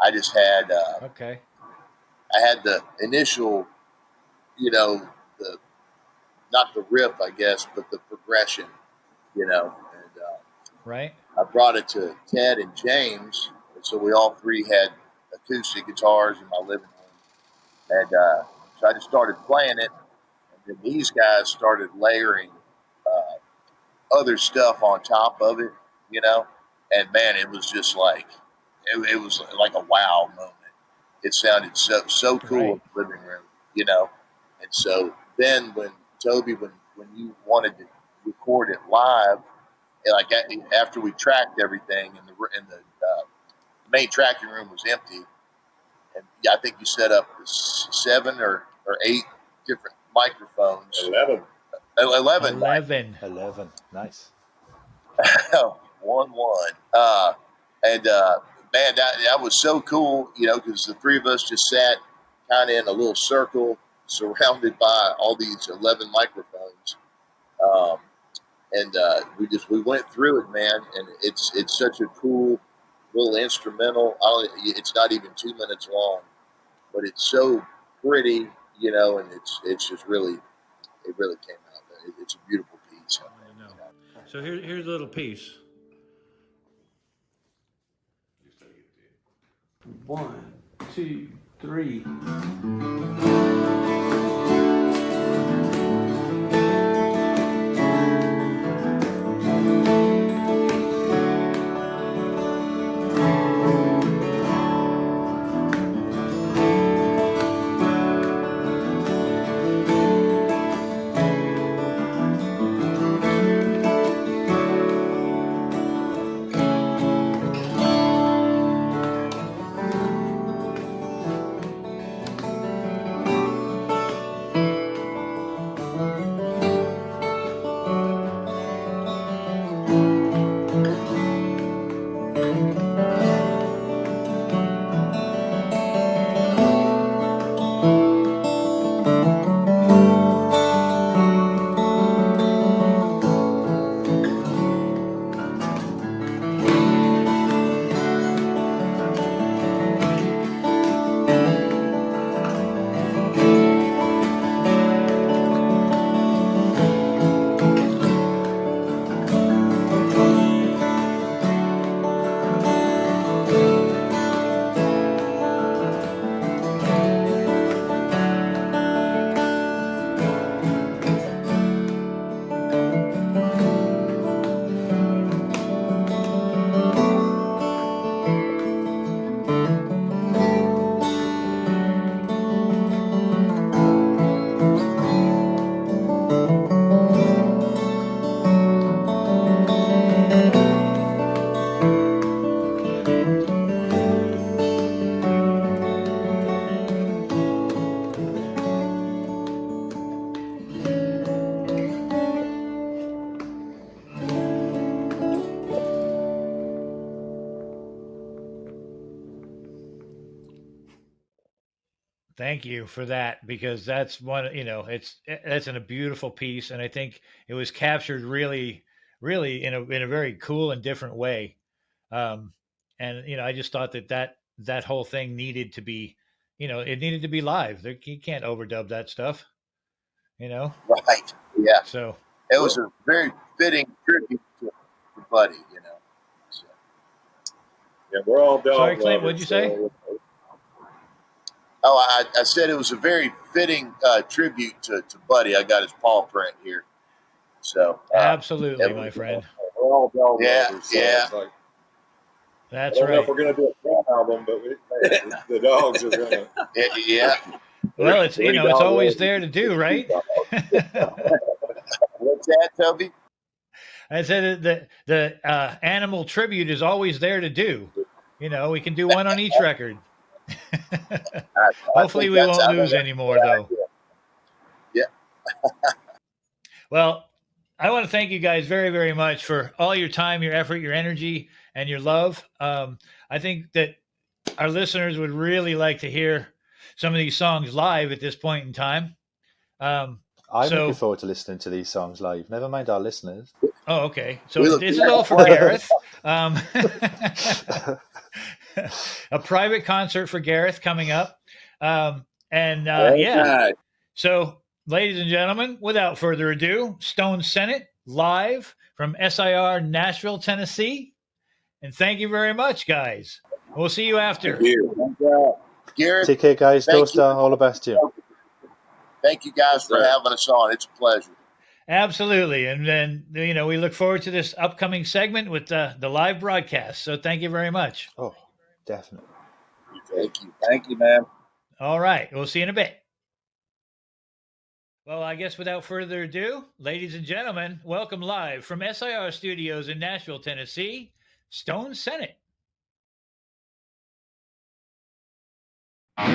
[SPEAKER 5] I just had I had the initial, you know, not the riff, I guess, but the progression, you know. And
[SPEAKER 2] right.
[SPEAKER 5] I brought it to Ted and James, and so we all three had acoustic guitars in my living room. And so I just started playing it, and then these guys started layering other stuff on top of it, you know. And man, it was just like it was like a wow moment. It sounded so cool in the living room, you know. And so then when Toby, when you wanted to record it live, like after we tracked everything and the main tracking room was empty, and yeah, I think you set up 7 or 8 different microphones.
[SPEAKER 4] 11.
[SPEAKER 5] 11.
[SPEAKER 3] 11. Nice.
[SPEAKER 5] 1-1. Man, that was so cool, because the three of us just sat kind of in a little circle surrounded by all these 11 microphones. We went through it, man, and it's such a cool little instrumental. It's not even 2 minutes long, but it's so pretty, and it's just really, it really came out. It's a beautiful piece.
[SPEAKER 2] I know. So here's a little piece.
[SPEAKER 9] 1, 2, 3.
[SPEAKER 2] Thank you for that, because that's one, that's in a beautiful piece, and I think it was captured really, really in a very cool and different way. Um, and I just thought that whole thing needed to be, it needed to be live. You can't overdub that stuff,
[SPEAKER 5] Right. Yeah.
[SPEAKER 2] So
[SPEAKER 5] it was a very fitting tribute to Buddy, So.
[SPEAKER 4] Yeah, we're all dog
[SPEAKER 2] Sorry, Clint,
[SPEAKER 4] lovers,
[SPEAKER 2] what'd you say?
[SPEAKER 5] Oh, I said it was a very fitting tribute to Buddy. I got his paw print here. So
[SPEAKER 2] Absolutely, my friend.
[SPEAKER 4] We're all dog
[SPEAKER 5] Yeah,
[SPEAKER 4] lovers. So
[SPEAKER 5] yeah.
[SPEAKER 4] it's like,
[SPEAKER 2] That's
[SPEAKER 4] I don't know
[SPEAKER 2] right.
[SPEAKER 4] if we're going to do a fan album, but the dogs are going to.
[SPEAKER 5] Yeah.
[SPEAKER 2] Well, it's it's always there to do, right?
[SPEAKER 5] What's that, Toby?
[SPEAKER 2] I said that the animal tribute is always there to do. We can do one on each record. Hopefully we won't lose anymore, though.
[SPEAKER 5] Yeah.
[SPEAKER 2] Well, I want to thank you guys very, very much for all your time, your effort, your energy, and your love. I think that our listeners would really like to hear some of these songs live at this point in time.
[SPEAKER 3] I'm looking forward to listening to these songs live. Never mind our listeners.
[SPEAKER 2] Oh, okay. So this is all for Gareth. A private concert for Gareth coming up. Yeah. So, ladies and gentlemen, without further ado, Stone Senate live from SIR Nashville, Tennessee. And thank you very much, guys. We'll see you after.
[SPEAKER 5] Thank you. Gareth,
[SPEAKER 3] take care, guys. Dostar, all the best to you.
[SPEAKER 5] Thank you guys for having us on. It's a pleasure.
[SPEAKER 2] Absolutely. And then, we look forward to this upcoming segment with the live broadcast. So thank you very much.
[SPEAKER 3] Oh, definitely.
[SPEAKER 5] Thank you.
[SPEAKER 6] Thank you, man.
[SPEAKER 2] All right. We'll see you in a bit. Well, I guess without further ado, ladies and gentlemen, welcome live from SIR Studios in Nashville, Tennessee, Stone Senate.
[SPEAKER 10] But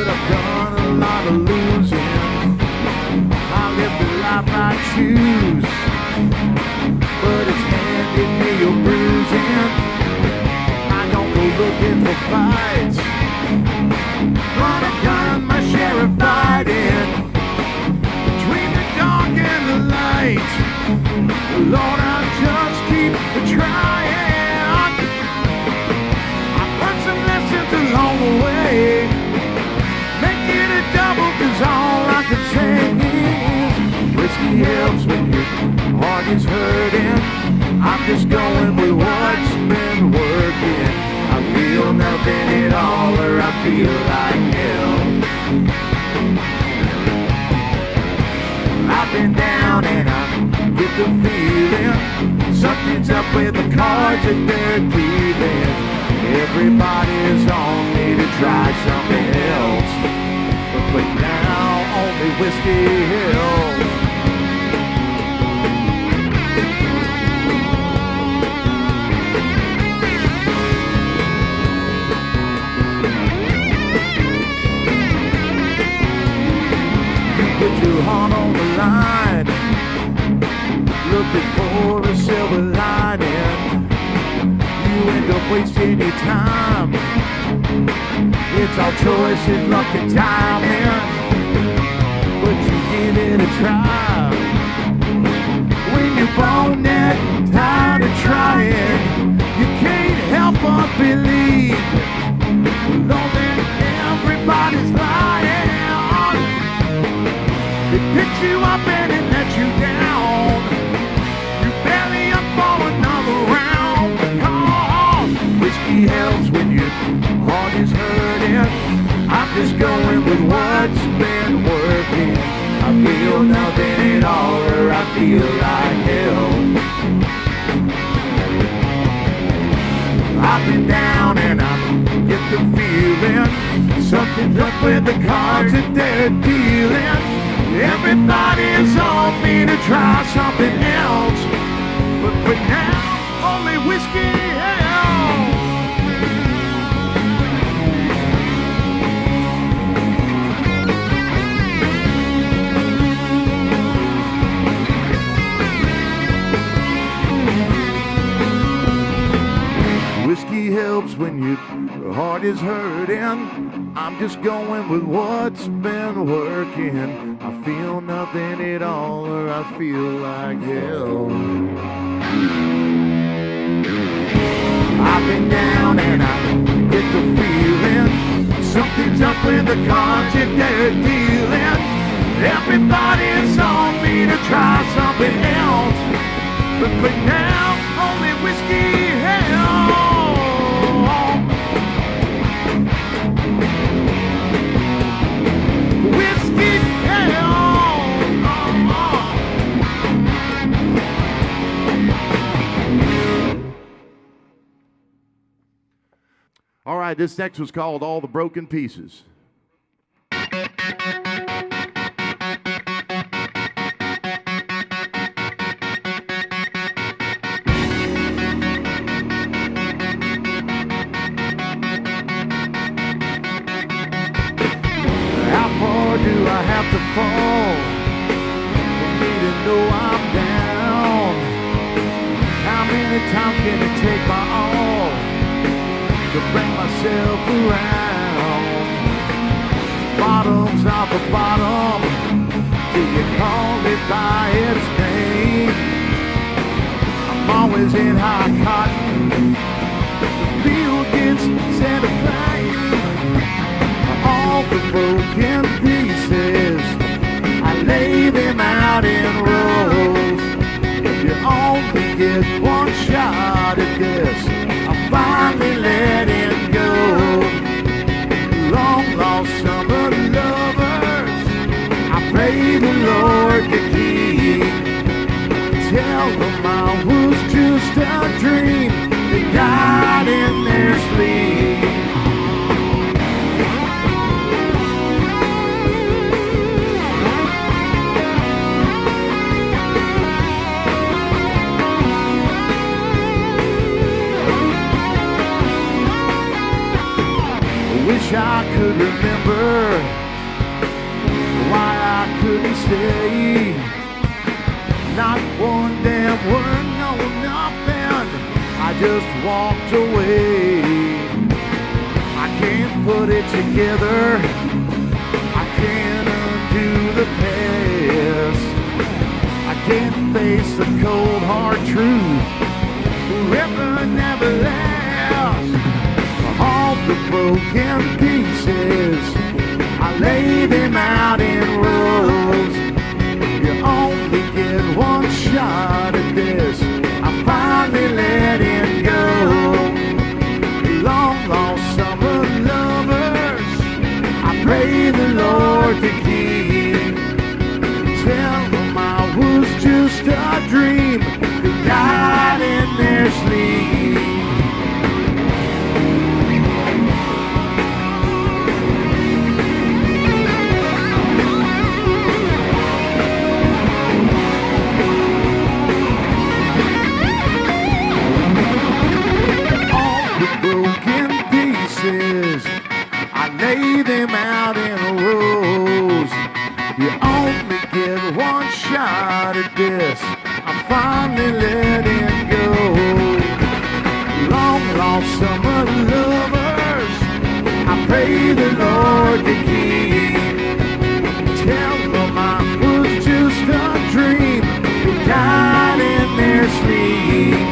[SPEAKER 10] I've done a lot of losing. I live the life I choose, but it's handed me a bruising. I don't go looking for fights, but I've done my share of fighting between the dark and the light. Lord, I just keep trying. Along the way, make it a double, cause all I can say is whiskey helps when your heart is hurting. I'm just going with what's been working. I feel nothing at all, or I feel like hell. I've been down and I get the feeling something's up with the cards that they're dealing. Everybody's on me to try something else, but now only Whiskey Hill. You put your heart on the line, looking for a silver lining. You end up wasting your time. It's our choices, luck and timing, but you give it a try. When you're born that tired of trying, you can't help but believe. Though that everybody's lying, they pick you up and it let you down. You barely up for another round. Whiskey helps when your heart is hurting. I'm just going with what's been working. I feel nothing at all, or I feel like hell. I've been down and I get the feeling something's up with the cards that they're dealing. Everybody's on me to try something else, but for now, only Whiskey Hell. Whiskey helps when your heart is hurting. I'm just going with what's been working. I feel nothing at all, or I feel like hell. I've been down and I get the feeling something's up with the cards that they're dealing. Everybody's on me to try something else, but for now, only Whiskey Hell. Whiskey Hell. All right, this next was called All the Broken Pieces. Do I have to fall for me to know I'm down? How many times can it take my all to bring myself around? Bottom's not the bottom till you call it by its name. I'm always in high cotton, the field gets set aflame. All the broken pieces, I lay them out in rows. If you only get one shot at this, I finally let it go. Long lost summer lovers, I pray the Lord to keep. Tell them I was just a dream that died in their sleep. wish I could remember why I couldn't stay. Not one damn word, no nothing. I just walked away. I can't put it together. I can't undo the past. I can't face the cold hard truth. Forever never lasts. All the broken pieces, I lay them out in rows. You only get one shot at this. I finally let it go. Long lost summer lovers, I pray the Lord to keep. Tell them I was just a dream who died in their sleep. I lay them out in rows. You only get one shot at this. I finally let it go. Long lost summer lovers, I pray the Lord to keep. Tell them I was just a dream who died in their sleep.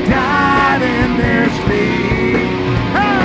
[SPEAKER 10] Died in their sleep. Hey!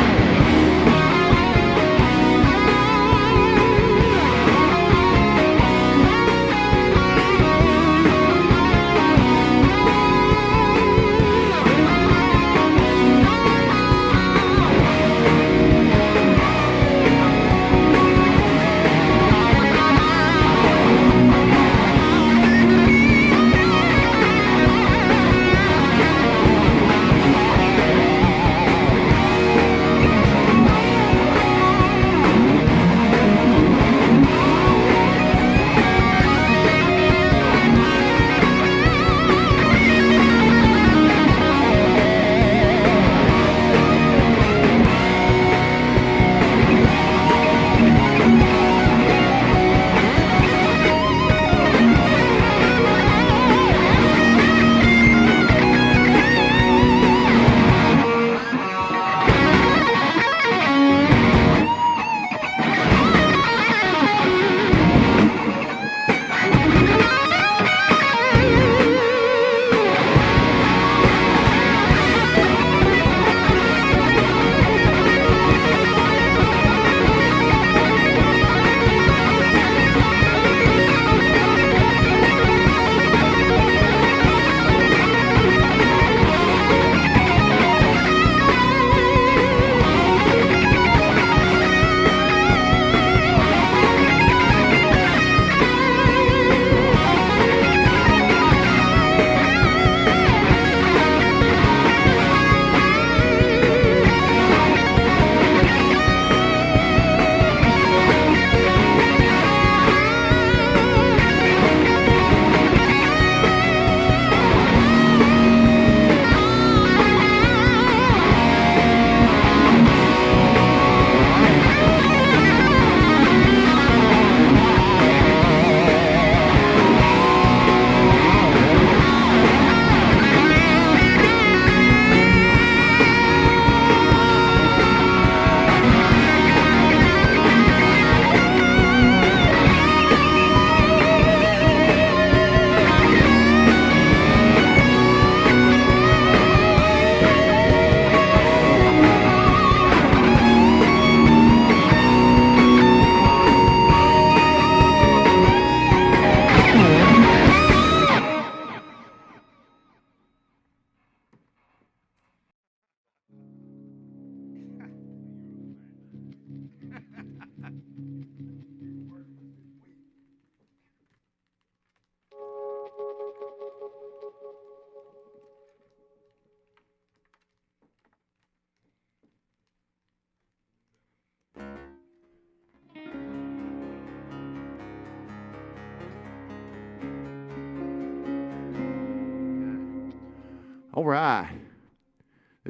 [SPEAKER 10] All right.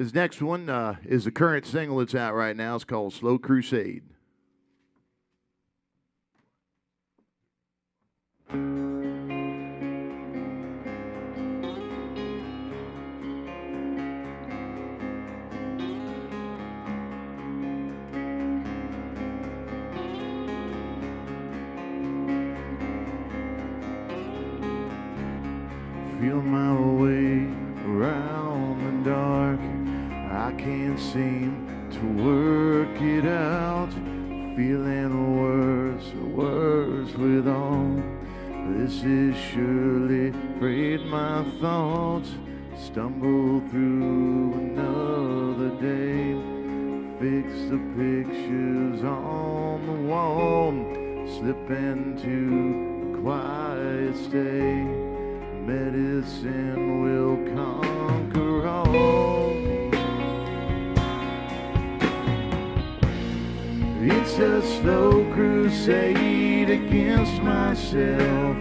[SPEAKER 10] This next one is the current single that's out right now. It's called Slow Crusade. Feel my way around the dark. I can't seem to work it out. Feeling worse with all. This is surely freed my thoughts. Stumble through another day. Fix the pictures on the wall. Slip into a quiet state. Medicine will conquer all. It's a slow crusade against myself.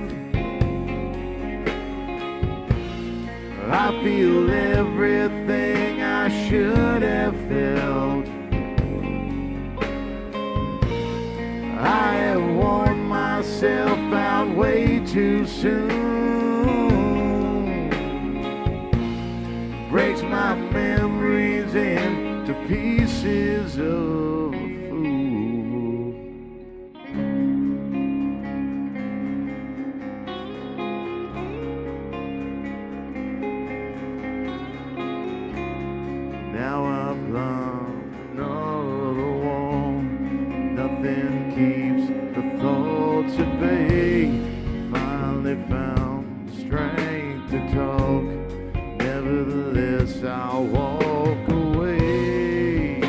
[SPEAKER 10] I feel everything I should have felt. I have worn myself out way too soon. Breaks my memories into pieces of a fool. Now I've climbed another wall. Nothing keeps the thoughts at bay. Finally found the strength to talk. Nevertheless, I'll walk away.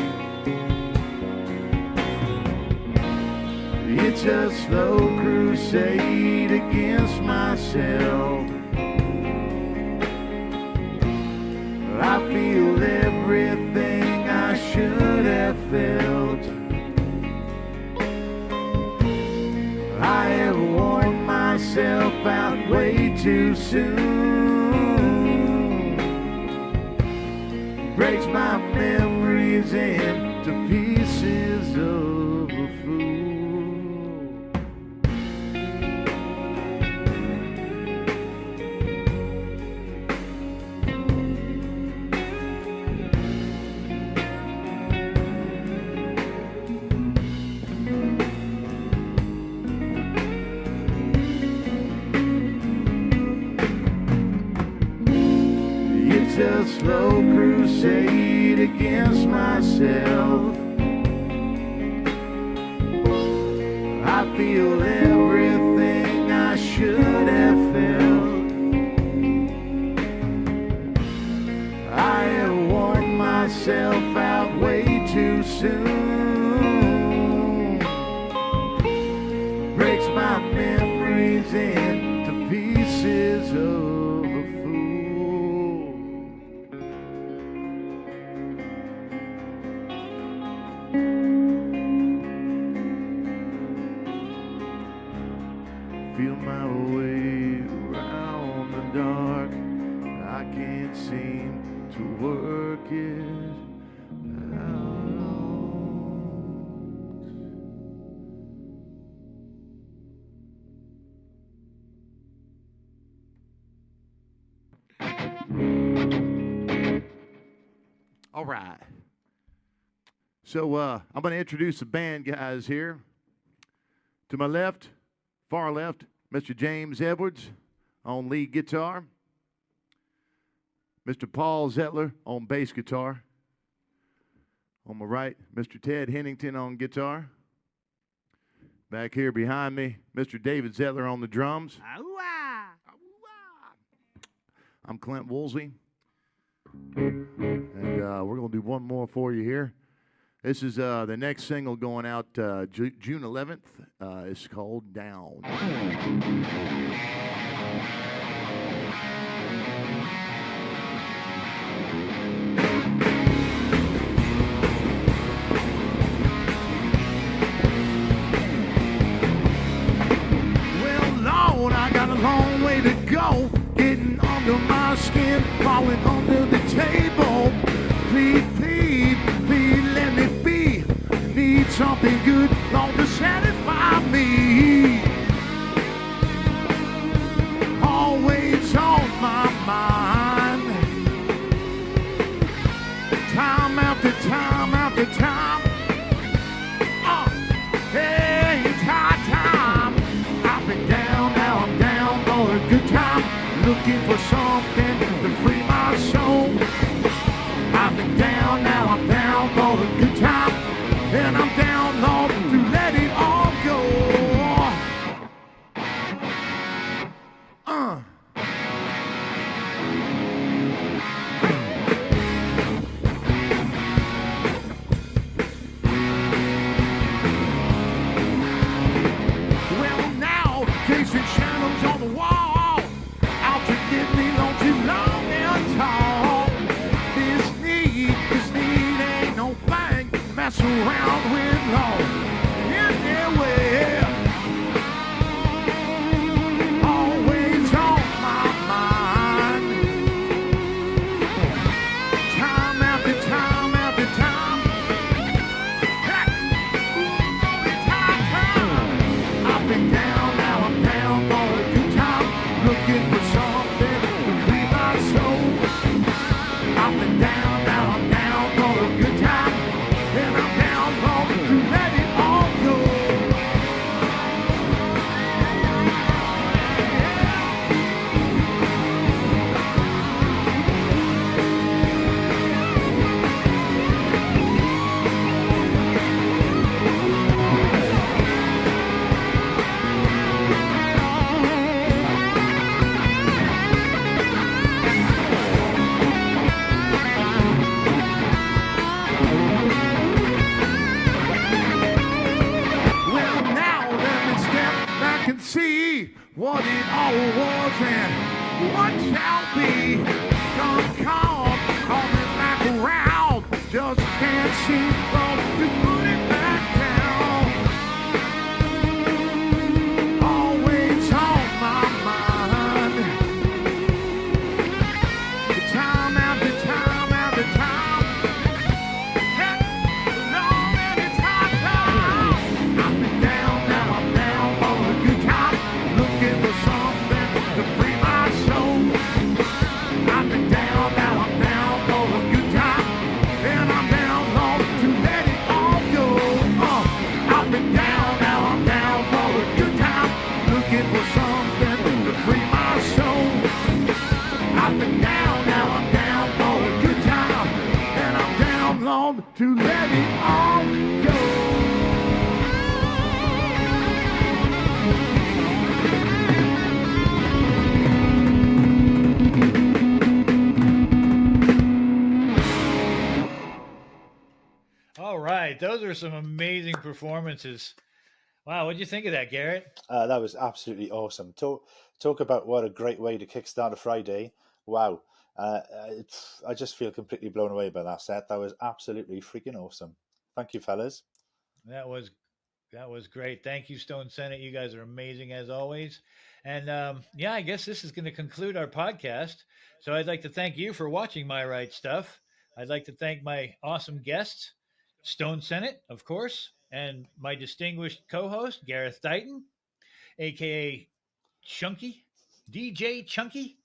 [SPEAKER 10] It's a slow crusade against myself. I feel everything I should have felt. I have worn myself out way too soon. Breaks my memories into pieces of a fool. It's a slow crusade against myself. I feel everything I should have felt. I have worn myself out way too soon. Breaks my memories into pieces of feel my way around the dark. I can't seem to work it out. All right. So I'm going to introduce the band guys here. To my left, far left, Mr. James Edwards on lead guitar. Mr. Paul Zettler on bass guitar. On my right, Mr. Ted Hennington on guitar. Back here behind me, Mr. David Zettler on the drums. I'm Clint Woolsey. And we're going to do one more for you here. This is the next single going out June 11th. It's called Down. Well, Lord, I got a long way to go. Getting under my skin, falling under the table. please, please, please let me be. Need something good, long to satisfy me. Always on my mind. Time after time after time. Hey, it's high time. I've been down, now I'm down for a good time. Looking for something to free my soul. I've been down, now I'm down for a good time. And I'm down, Lord, to let it all go. Well, now, chasing shadows on the wall. Out to get me long too long and tall. This need ain't no thing. Mess around with law. Anywhere. Always on my mind. Time after time after time. Heck, it's high time. I've been down, now I'm down for a good time. Looking for something to free my soul. I've been down, now I'm down for a good time. And I'm down long to let it all go. Well, now let me step back and see what it all was and what shall be. Come, coming back around. Just can't seem to put it back down. Always on my mind. Time after time after time. Heck, Lord, and it's high time. I've been down, now I'm down for a good time. Looking for something to free my soul. I've been down, now I'm down for a good time. And I'm down long to let it all go. I've been down, now I'm down for a good time. Looking for something to free my soul. I've been down, now I'm down for a good time. And I'm down long to let it all go.
[SPEAKER 2] All right, those are some amazing performances. Wow, what'd you think of that, Garrett?
[SPEAKER 3] That was absolutely awesome. Talk about what a great way to kickstart a Friday. Wow. I just feel completely blown away by that set. That was absolutely freaking awesome. Thank you, fellas.
[SPEAKER 2] That was great. Thank you, Stone Senate. You guys are amazing as always. And yeah, I guess this is going to conclude our podcast. So I'd like to thank you for watching My Right Stuff. I'd like to thank my awesome guests, Stone Senate, of course, and my distinguished co-host, Gareth Dyton, aka Chunky, DJ Chunky.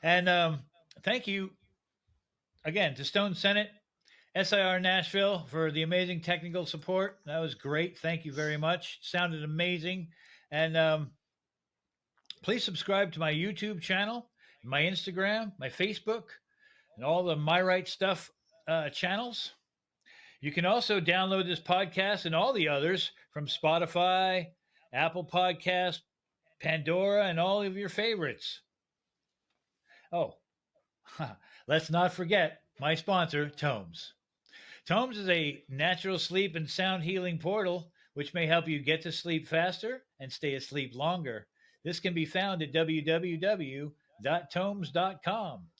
[SPEAKER 2] And thank you again to Stone Senate, SIR Nashville for the amazing technical support. That was great. Thank you very much. Sounded amazing. And please subscribe to my YouTube channel, my Instagram, my Facebook, and all the My Right Stuff channels. You can also download this podcast and all the others from Spotify, Apple Podcast, Pandora, and all of your favorites. Oh, let's not forget my sponsor, Tomes. Tomes is a natural sleep and sound healing portal which may help you get to sleep faster and stay asleep longer. This can be found at www.tomes.com.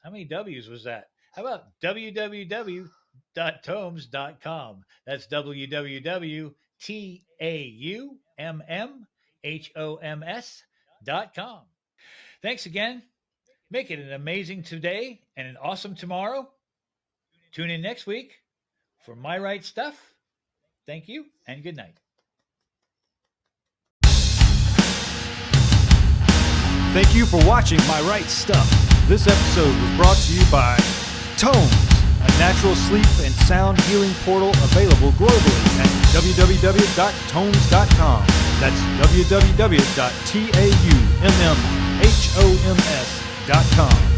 [SPEAKER 2] How many W's was that? How about www.tomes.com? That's www.toumhoms.com. Thanks again. Make it an amazing today and an awesome tomorrow. Tune in next week for My Right Stuff. Thank you and good night.
[SPEAKER 1] Thank you for watching My Right Stuff. This episode was brought to you by Tones, a natural sleep and sound healing portal available globally at www.tones.com. That's www.toumhoms.com.